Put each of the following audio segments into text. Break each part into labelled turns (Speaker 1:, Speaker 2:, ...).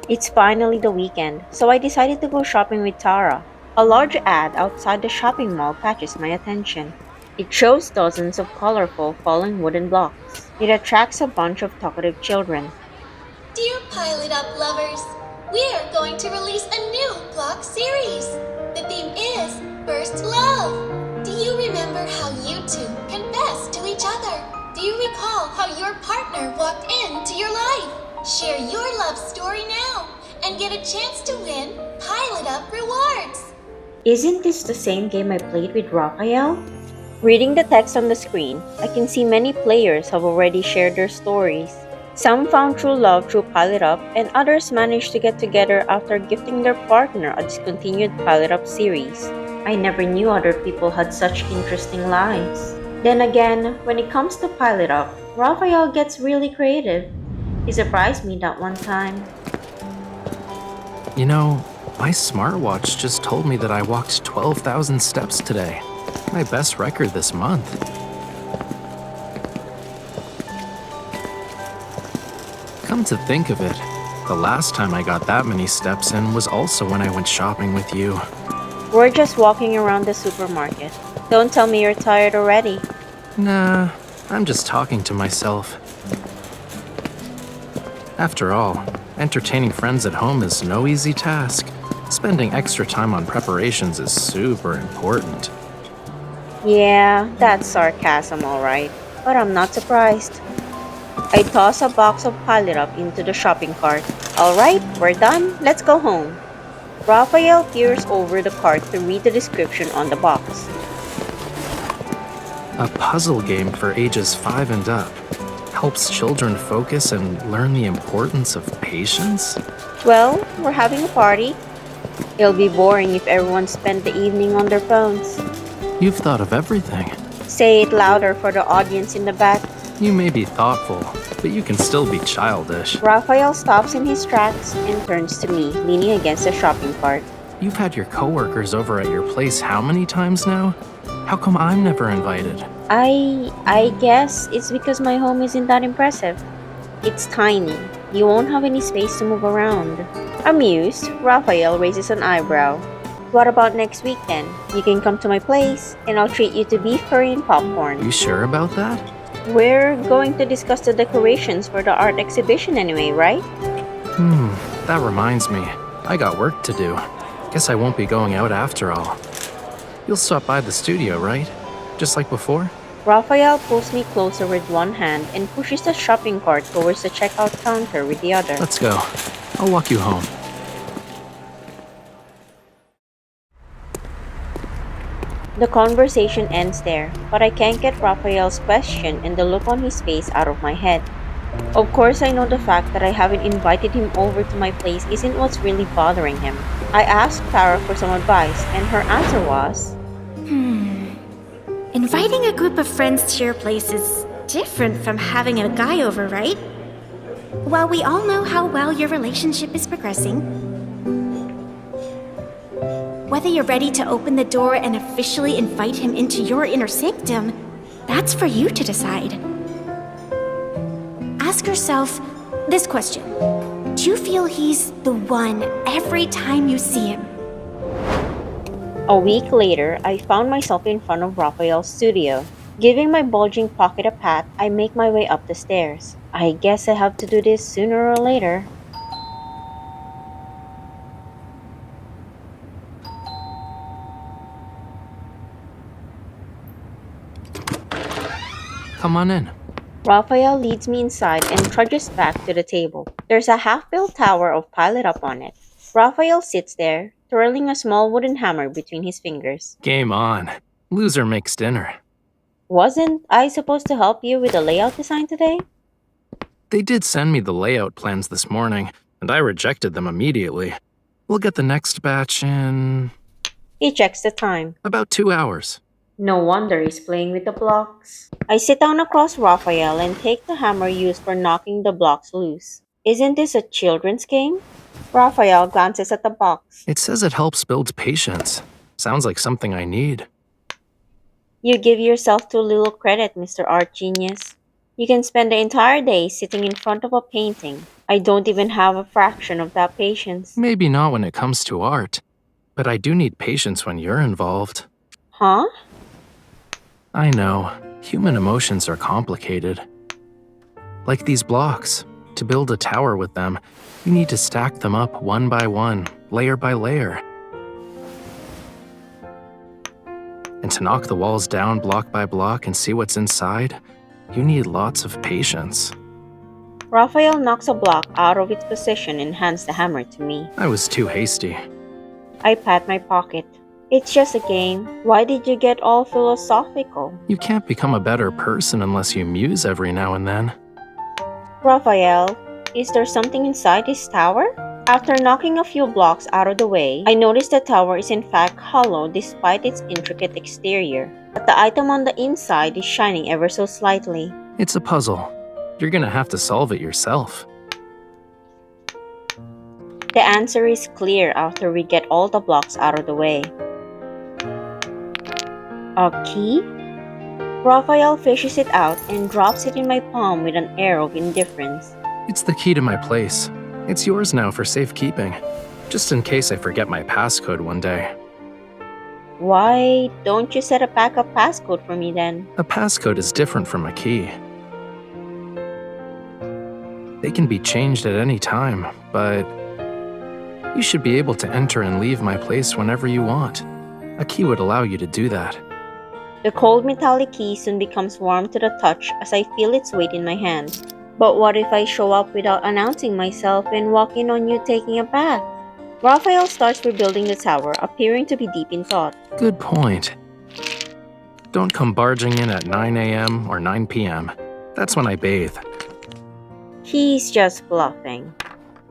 Speaker 1: It's finally the weekend, so I decided to go shopping with Tara. A large ad outside the shopping mall catches my attention. It shows dozens of colorful falling wooden blocks. It attracts a bunch of talkative children.
Speaker 2: Dear Pilot Up lovers, we are going to release a new block series. The theme is First Love. Do you remember how you two confessed to each other? Do you recall how your partner walked into your life? Share your love story now and get a chance to win Pilot Up rewards.
Speaker 1: Isn't this the same game I played with Raphael? Reading the text on the screen, I can see many players have already shared their stories. Some found true love through Pilot Up, and others managed to get together after gifting their partner a discontinued Pilot Up series. I never knew other people had such interesting lives. Then again, when it comes to Pilot Up, Raphael gets really creative. He surprised me that one time.
Speaker 3: You know, my smartwatch just told me that I walked 12,000 steps today. My best record this month. Come to think of it, the last time I got that many steps in was also when I went shopping with you.
Speaker 1: We're just walking around the supermarket. Don't tell me you're tired already.
Speaker 3: Nah, I'm just talking to myself. After all, entertaining friends at home is no easy task. Spending extra time on preparations is super important.
Speaker 1: Yeah, that's sarcasm, alright. But I'm not surprised. I toss a box of Pilot Up into the shopping cart. Alright, we're done. Let's go home. Raphael peers over the cart to read the description on the box.
Speaker 3: A puzzle game for ages 5 and up. Helps children focus and learn the importance of patience?
Speaker 1: Well, we're having a party. It'll be boring if everyone spent the evening on their phones.
Speaker 3: You've thought of everything.
Speaker 1: Say it louder for the audience in the back.
Speaker 3: You may be thoughtful, but you can still be childish.
Speaker 1: Raphael stops in his tracks and turns to me, leaning against the shopping cart.
Speaker 3: You've had your coworkers over at your place how many times now? How come I'm never invited?
Speaker 1: I guess it's because my home isn't that impressive. It's tiny. You won't have any space to move around. Amused, Raphael raises an eyebrow. What about next week then? You can come to my place, and I'll treat you to beef curry and popcorn.
Speaker 3: You sure about that?
Speaker 1: We're going to discuss the decorations for the art exhibition anyway, right?
Speaker 3: That reminds me. I got work to do. Guess I won't be going out after all. You'll stop by the studio, right? Just like before?
Speaker 1: Raphael pulls me closer with one hand and pushes the shopping cart towards the checkout counter with the other.
Speaker 3: Let's go. I'll walk you home.
Speaker 1: The conversation ends there, but I can't get Raphael's question and the look on his face out of my head. Of course, I know the fact that I haven't invited him over to my place isn't what's really bothering him. I asked Tara for some advice, and her answer was,
Speaker 4: Inviting a group of friends to your place is different from having a guy over, right? While we all know how well your relationship is progressing, whether you're ready to open the door and officially invite him into your inner sanctum, that's for you to decide. Ask yourself this question. Do you feel he's the one every time you see him?
Speaker 1: A week later, I found myself in front of Raphael's studio. Giving my bulging pocket a pat, I make my way up the stairs. I guess I have to do this sooner or later.
Speaker 3: Come on in.
Speaker 1: Raphael leads me inside and trudges back to the table. There's a half-built tower of Pilot Up on it. Raphael sits there, twirling a small wooden hammer between his fingers.
Speaker 3: Game on. Loser makes dinner.
Speaker 1: Wasn't I supposed to help you with the layout design today?
Speaker 3: They did send me the layout plans this morning, and I rejected them immediately. We'll get the next batch in
Speaker 1: He checks the time.
Speaker 3: about 2 hours.
Speaker 1: No wonder he's playing with the blocks. I sit down across Raphael and take the hammer used for knocking the blocks loose. Isn't this a children's game? Raphael glances at the box.
Speaker 3: It says it helps build patience. Sounds like something I need.
Speaker 1: You give yourself too little credit, Mr. Art Genius. You can spend the entire day sitting in front of a painting, I don't even have a fraction of that patience.
Speaker 3: Maybe not when it comes to art, but I do need patience when you're involved.
Speaker 1: Huh?
Speaker 3: I know, human emotions are complicated. Like these blocks. To build a tower with them, you need to stack them up one by one, layer by layer. And to knock the walls down block by block and see what's inside, you need lots of patience.
Speaker 1: Raphael knocks a block out of its position and hands the hammer to me.
Speaker 3: I was too hasty.
Speaker 1: I pat my pocket. It's just a game. Why did you get all philosophical?
Speaker 3: You can't become a better person unless you muse every now and then.
Speaker 1: Raphael, is there something inside this tower? After knocking a few blocks out of the way, I noticed the tower is in fact hollow despite its intricate exterior. But the item on the inside is shining ever so slightly.
Speaker 3: It's a puzzle. You're gonna have to solve it yourself.
Speaker 1: The answer is clear after we get all the blocks out of the way. A key? Raphael fishes it out and drops it in my palm with an air of indifference.
Speaker 3: It's the key to my place. It's yours now for safekeeping, just in case I forget my passcode one day.
Speaker 1: Why don't you set a backup passcode for me then?
Speaker 3: A passcode is different from a key. They can be changed at any time, but you should be able to enter and leave my place whenever you want. A key would allow you to do that.
Speaker 1: The cold metallic key soon becomes warm to the touch as I feel its weight in my hand. But what if I show up without announcing myself and walk in on you taking a bath? Raphael starts rebuilding the tower, appearing to be deep in thought.
Speaker 3: Good point. Don't come barging in at 9 a.m. or 9 p.m. That's when I bathe.
Speaker 1: He's just bluffing.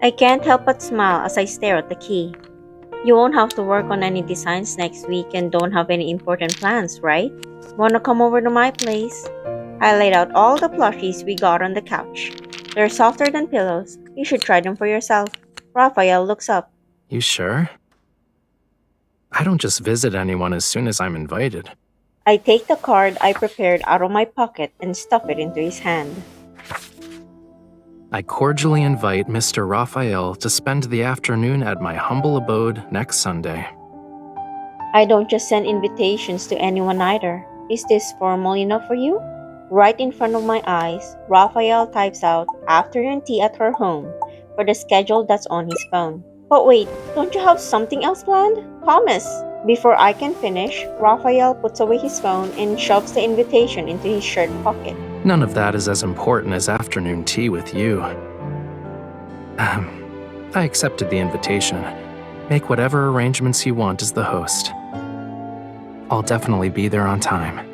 Speaker 1: I can't help but smile as I stare at the key. You won't have to work on any designs next week and don't have any important plans, right? Wanna come over to my place? I laid out all the plushies we got on the couch. They're softer than pillows. You should try them for yourself. Raphael looks up.
Speaker 3: You sure? I don't just visit anyone as soon as I'm invited.
Speaker 1: I take the card I prepared out of my pocket and stuff it into his hand.
Speaker 3: I cordially invite Mr. Rafayel to spend the afternoon at my humble abode next Sunday.
Speaker 1: I don't just send invitations to anyone either. Is this formal enough for you? Right in front of my eyes, Raphael types out afternoon tea at her home for the schedule that's on his phone. But wait, don't you have something else planned? Promise! Before I can finish, Raphael puts away his phone and shoves the invitation into his shirt pocket.
Speaker 3: None of that is as important as afternoon tea with you. I accepted the invitation. Make whatever arrangements you want as the host. I'll definitely be there on time.